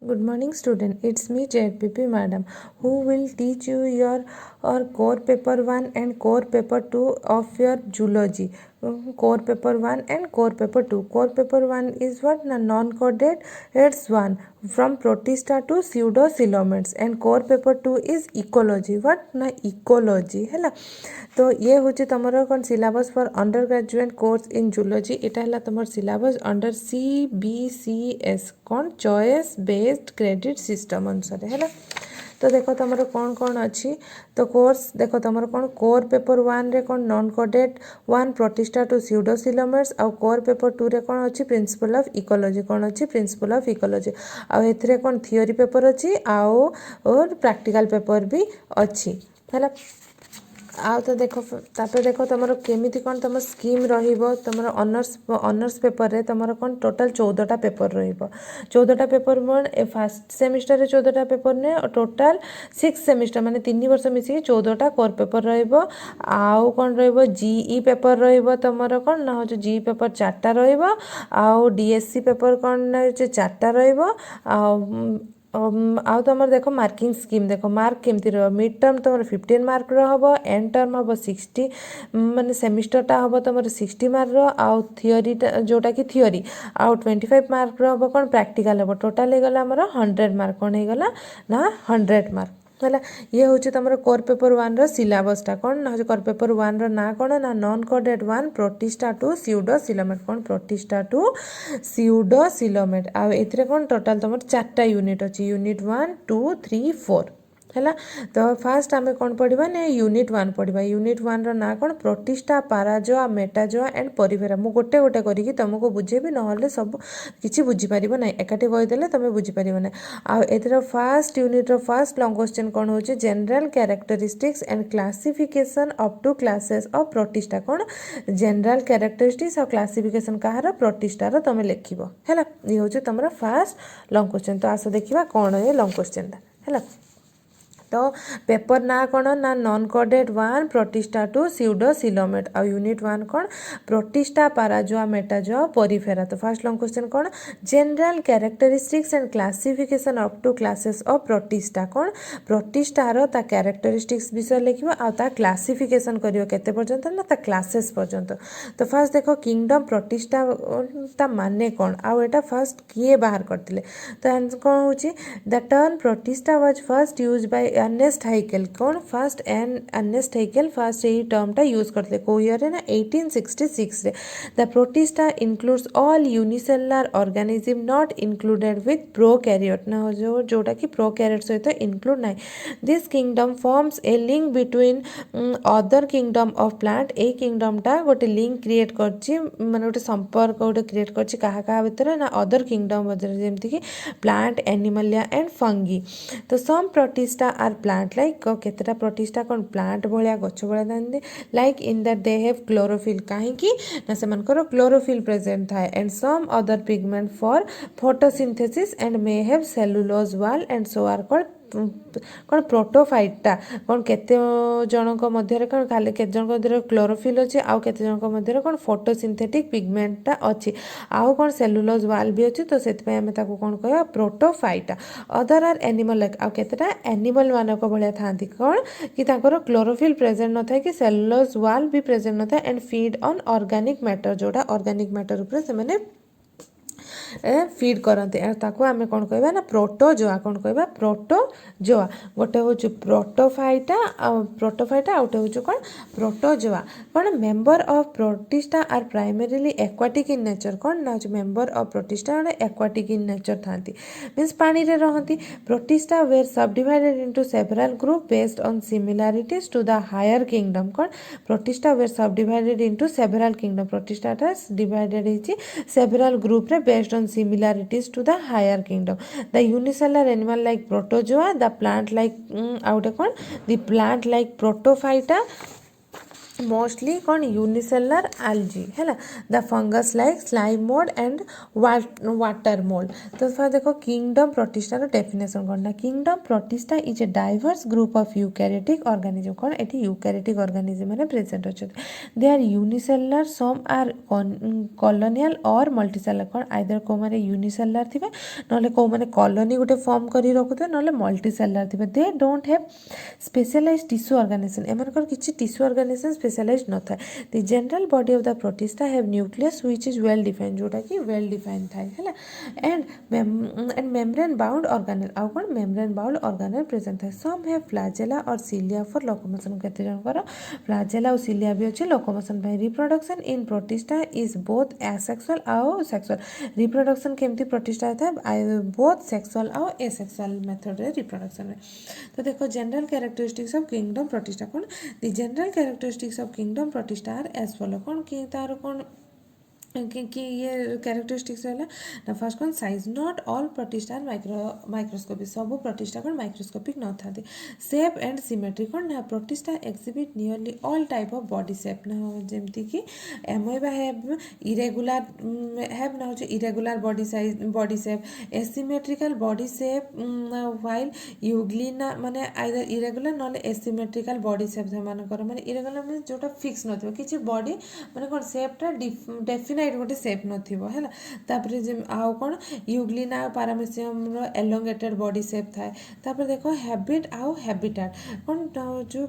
Good morning, student. It's me, JPP madam, who will teach you your or core paper 1 and core paper 2 of your zoology. Core paper 1 and core paper 2. Core paper 1 is what? Non-coded. It's 1 from protista to pseudocoelomates, and core paper 2 is ecology. What? Na ecology. है तो ये हूँ तुम कौन syllabus for under graduate course in zoology एटा है तुम syllabus under CBCS कौन choice based credit system अनुसार है तो देख तुम कौन कौन अच्छी तो कोर्स देख तुम कौन कोर पेपर 1 रे कौन non coded 1 protista to pseudocoelomates आउ कोर पेपर 2 रे कौन अच्छी प्रिंसिपल ऑफ इकोलॉजी कौन अच्छी प्रिंसिपल ऑफ इकोलॉजी आउ एथिरे कौन थियोरी पेपर अच्छी आउ और प्रैक्टिकल पेपर भी अच्छी है आउ तो देख तापर देख तुम केमी कौन तुम स्कीम तुम ऑनर्स पेपर रे तुम कौन टोटल 14टा पेपर रा पेपर फर्स्ट सेमिस्टर 14टा पेपर ने टोटल 6 सेमिस्टर माने 3 वर्ष मिसी 14टा कोर पेपर आउ कौन जीई पेपर तुम कौन ना हो जी पेपर 4टा आउ डीएससी पेपर कौन 4टा आउ तुम देख मार्किंग स्कीम देख मार्क केमती मिड टर्म तुम 15 मार्क हम एंड टर्म हम 60 माने सेमिस्टरटा हम तुम 60 मार्क आउ थियोरी जोटा कि थियोरी आउ 25 मार्क हम कौन प्रैक्टिकल हम टोटाल हो गला 100 मार्क कौन हो गला ना 100 मार्क है ये हूँ तुम कोर पेपर 1 रो सिलेबसटा कौन ना कोर पेपर 1 रो ना कौन ना non coded 1 protista to pseudocoelomate कौन प्रोटिस्टा टू स्यूडोसिलोमेट आ एथिरे कौन टोटाल तुम 4टा यूनिट अच्छी यूनिट 1 2 3 4 है तो फास्ट आम कौन पढ़ा ना यूनिट 1 पढ़ा यूनिट 1 रो ना कौन प्रोटिस्टा पाराजोआ मेटाजोआ एंड परिफेरा मु गोटे गोटे करके तुमको बुझेबी ना सब किसी बुझीपार ना एकाठी कहीदेले तुम बुझीपार ना आर first unit first long question कौन हो general characteristics and classification up to classes of protista कौन जनरल कैरेक्टरिस्टिक्स और क्लासिफिकेशन कहार प्रोटिस्टार तुम लिख है ये हूँ तुम फास्ट लॉन्ग क्वेश्चन तो आस देखा कौन ये लॉन्ग क्वेश्चन है तो पेपर ना कौन ना non coded 1 protista to pseudocoelomate और यूनिट 1 कौन प्रोटिस्टा पाराजोआ मेटाजोआ परिफेरा तो फर्स्ट लॉन्ग क्वेश्चन कौन general characteristics and classification up to classes of protista कौन प्रोटिस्टार ता कैरेक्टरिस्टिक्स विषय लिख आ क्लासिफिकेशन करियो केते पर्यंत ना ता क्लासेस पर्यंत तो फर्स्ट देखो किंगडम प्रोटिस्टा ता माने कौन आउ एटा फर्स्ट किए बाहर करथिले तो आंसर कौन होची the term protista was first used by Ernest Haeckel कौन फर्स्ट अर्नेस्ट हाइकेल फर्स्ट यही टर्मटा यूज करते को ईयर ना 1866 रे the protista includes all unicellular organism not included with prokaryote ना जो जोटा कि प्रोकैरियोट सहित इंक्लूड ना this kingdom forms a link between other kingdom of plant ए किंगडमटा गोटे लिंक क्रिएट करछि माने गोटे संपर्क गोटे क्रिएट करछि कहा कहा भितर ना अदर किंगडम मध्य जेमति कि प्लांट एनिमलिया एंड फंगी तो some protista are plant like केतेटा प्रोटिस्टा कौन प्लांट भाया गछ भाया था like in that they have chlorophyll कहीं ना से क्लोरोफिल प्रेजेंट था and some other pigment for photosynthesis and may have cellulose wall and so are called कौन प्रोटोफाइटा कौन केते जनक मध्य कौन खाली केते जनक मध्य क्लोरोफिल अच्छी आउ केते जनक मध्य कौन फोटोसिंथेटिक पिगमेंटा अच्छी आउ कौन सेलुलोज वाल भी अच्छी तो से आम कौन कह प्रोटोफाइटा अदर आर एनिमल लाइक आउ केतेटा एनिमल मानक भाया था कौन कि क्लोरोफिल प्रेजेंट न था कि सेलुलोज वाल भी प्रेजेंट न था and feed on organic matter जोड़ा ऑर्गेनिक मैटर उपर से फीड करते आम कौन कह ना प्रोटोजोआ कौन कह प्रोटोजोआ गोटे हूँ प्रोटोफाइटा आउ गोटे हूँ कौन प्रोटोजोआ कौन member of protista are primarily aquatic in nature कौन ना member of protista aquatic in nature था मीन्स पानी रे रहती protista were subdivided into several group based on similarities to the higher kingdom कौन protista were subdivided into several kingdom protista divided होती several group रे based on similarities to the higher kingdom the unicellular animal like protozoa the plant like out the plant like protophyta mostly कौन unicellular algae है the fungus like slime mould and water mould. तो फिर देखो kingdom प्रोटिस्टार definition कौन ना kingdom protista is a diverse group of eukaryotic organism कौन एटी यूकैरियोटिक ऑर्गेनिज्म मैंने प्रेजेंट अच्छे they are unicellular some are colonial और मल्टीसेलर कौन आइदर को माने यूनिसेलर थिबे नले को माने कॉलोनी गोटे फॉर्म करी रखुथे नले मल्टीसेलर थिबे they don't have specialised tissue organisation एमानकर किछि टिश्यू ऑर्गेनाइजेशन स्पेशलाइज्ड न था the general body of the protista have nucleus which is well defined जोटा कि वेल डिफाइंड थाए हैला एंड मेम्ब्रेन बाउंड ऑर्गेनेल आउ कोन मेम्ब्रेन बाउंड ऑर्गेनेल प्रेजेंट थाए सम हैव फ्लैजेला और सिलिया फॉर लोकोमोशन केते जनकर फ्लैजेला और सिलिया भी अछि locomotion by reproduction in protista is both asexual आउ सेक्सुअल रिप्रोडक्शन केमती प्रोटिस्टा थाए बोथ सेक्सुअल आउ एसेक्सुअल मेथड रे रिप्रोडक्शन रे। तो देखो general characteristics of kingdom protista कौन the general characteristics of kingdom protista are as follow कौन कि तार कौन कि ये कैरेक्टरिस्टिक्स है ना फर्स्ट कौन size not all protista microscopic सब प्रोटिस्टा कौन माइक्रोस्कोपिक न था शेप एंड सिमेट्री कौन ना protista exhibit nearly all type of body shape ना जमती कि एमोइबा हैव इरेगुलर हैव ना हो irregular body size body shape asymmetrical body shape while euglena माने आइदर इरेगुलर नले एसिमेट्रिकल बॉडी शेप से मानकर माने इरेगुलर मींस जोटा फिक्स नथिबो किछि बॉडी माने कोन शेपटा डेफिनेट गोटे शेप नथिबो हैला तापर जे आउ कोन यूग्लिना पैरामीशियम रो एलोंगेटेड बॉडी शेप थाए तापर देखो हैबिट आउ हैबिटेट कोन जो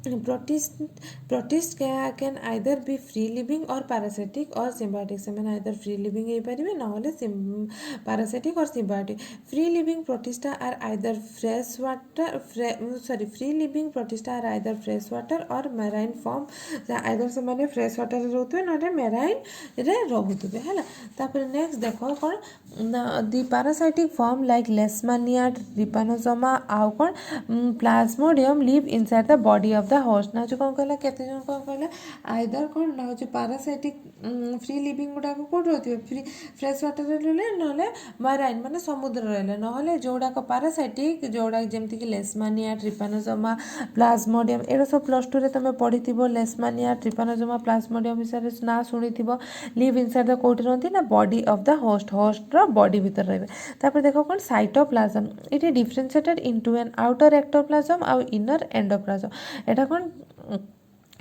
protist can either B free living और पैरासिटिक और सिम्बायोटिक से मैंने आइदर फ्री लिविंग हो पारे ना पैरासिटिक और symbiotic free living protista are either fresh water free living protista are either fresh water और मेराइन फॉर्म आइदर से मैंने फ्रेश वाटर रोथे ना मेराइन रे रोथे है तापर नेक्स्ट देखो कौन the parasitic form like Leishmania Trypanosoma आउ कौन Plasmodium live inside the body of host ना जो कौन कहला केते जन कौन कहला आइदर कौन ना हो पैरासाइटिक फ्री लिविंग गुडा को कोड रहथिबे फ्री फ्रेश वाटर रे ले नले मराइन माने समुद्र रहले नहले जोडा को पैरासाइटिक जोडा जेमति कि लेशमानिया ट्रिपानोसोमा प्लाज्मोडियम एरो सब +2 रे तमे पढिथिबो लेशमानिया ट्रिपानोसोमा प्लाज्मोडियम विषय ना सुनिथिबो लिव इनसाइड द कोट रहथि ना बॉडी ऑफ द होस्ट रो बॉडी भीतर रहबे तापर देखो कौन cytoplasm it is differentiated into an outer ectoplasm और इनर एंडोप्लाज्म एटा कौन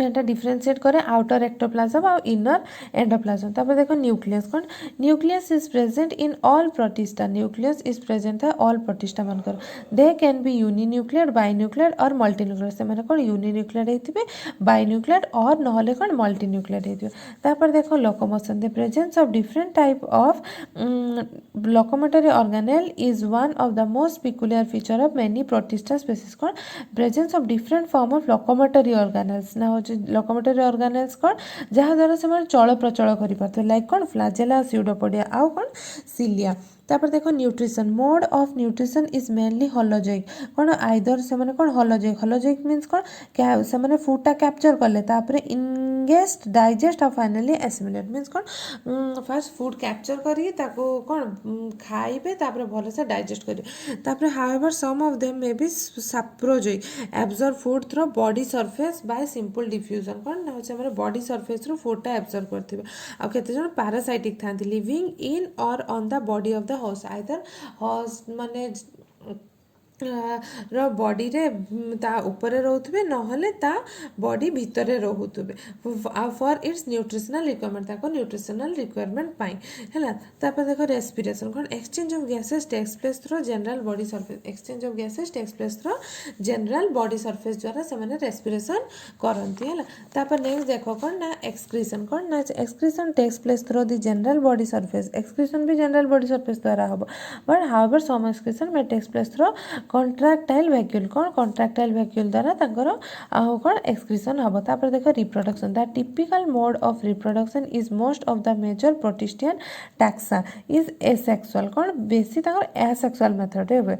एटा डिफरेंशिएट करे आउटर एक्टोप्लाज्म और इनर एंडोप्लाज्म तापर देखो न्यूक्लियस कौन nucleus is present in all protista nucleus is present है ऑल प्रोटिस्टा मानकर दे कैन बी यूनिन्यूक्लियड बाइन्यूक्लियड और मल्टीन्यूक्लियड से माने कौन यूनिन्यूक्लियड हेतिबे बाइन्यूक्लियड और नहले कौन मल्टीन्यूक्लियड हेतिबे तापर देखो locomotion the presence of different type of locomotory organelle is one of the most peculiar feature of many protista species कौन presence of different form of locomotory organelles ना लोकोमोटरी ऑर्गेनेल्स कौन जहाँ द्वारा से चल प्रचल कर लाइक कौन फ्लैजेला स्यूडोपोडिया आउ कौन सिलिया तापर देखो nutrition mode of nutrition is mainly holozoic कौन आइदर से माने कौन होलोजोइक मींस कौन से माने फूडटा कैप्चर करले तापर इंगेस्ट डाइजेस्ट और फाइनली एसिमिलेट मींस कौन फर्स्ट फूड कैप्चर करी ताको कौन खाइबे तापर भलो से डाइजेस्ट करिवे तापर however some of them may be saprozoic absorb food through body surface by simple diffusion कौन ना से माने बॉडी सरफेस थ्रू फूडटा एब्जॉर्ब करथिबे आ केते जन पैरासाइटिक थांती लिविंग इन और on the body of the host either host माने रो बॉडी रे ता ऊपर रोथबे नहले ता बॉडी भीतर रोथबे फॉर इट्स न्यूट्रिशनल रिक्वायरमेंट ताको न्यूट्रिशनल रिक्वायरमेंट पाई हैला तापर देखो रेस्पिरेशन कोन exchange of gases takes place through general body surface exchange of gases takes place through general body surface द्वारा से माने रेस्पिरेशन करंती हैला तापर नेक्स्ट देखो कोन ना excretion takes place through the general body surface excretion भी जनरल बॉडी सरफेस द्वारा हबो but however some excretion may takes place through contractile vacuole कौन कॉन्ट्रैक्टाइल वैक्यूल द्वारा तांकर कौन एक्सक्रीशन हम तापर देखो reproduction the typical mode of reproduction is most of the major protistan taxa is asexual कौन बेसी तांकर एसेक्सुअल मेथड रे हुए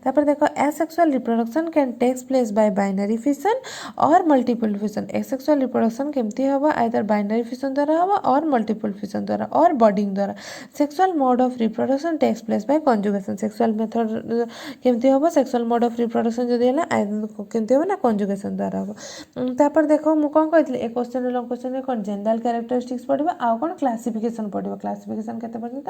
तापर देखो asexual reproduction can takes place by binary fission और मल्टीपल फिशन एसेक्सुअल रिप्रोडक्शन केमती हबो आइदर बाइनरी फिशन द्वारा हबो और मल्टीपल फिशन द्वारा और बॉडिंग द्वारा sexual mode of reproduction takes place by conjugation sexual method केमती हबो हम सेक्सुअल मोड ऑफ रिप्रोडक्शन जदि है केमती हम ना कंजुगेशन द्वारा हम तापर देख मुझे कौन कही ए क्वेश्चन लंग क्वेश्चन कौन जनरल कैरेक्टरिस्टिक्स पढ़ा आउ कौन क्लासिफिकेशन पढ़ा क्लासिफिकेशन केते पर्यंत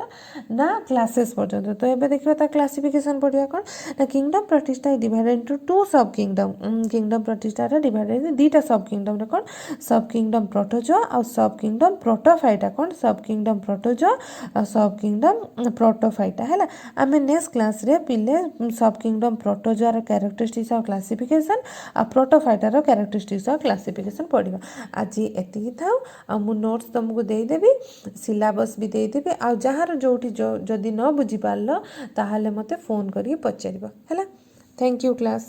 ना क्लासेस पर्यंत तो ये देखिए क्लासिफिकेशन पढ़ा कौन ना किंगडम प्रतिष्ठा डिवाइडेड इनटू टू सब किंगडम किंगडम प्रतिष्ठा डिवाइडेड दीटा सब किंगडम कौन सब किंगडम प्रोटोजोआ और सब किंगडम प्रोटोफाइटा कौन सब किंगडम प्रोटोजोआ और सब किंगडम प्रोटोफाइटा है आम नेक्स्ट क्लास रे पिले सब किंगडम प्रोटोजोआर कैरेक्टरिस्टिक्स और क्लासिफिकेशन आ प्रोटोफाइटार कैरेक्टरिस्टिक्स और क्लासिफिकेशन पढ़ा आज एति थाउ आ मु नोट्स तुमको देदेवी सिलेबस भी देदेवी आ जार जोटी जदि न बुझी पारल ताहले मते फोन करी पचारिबो हैला थैंक यू क्लास।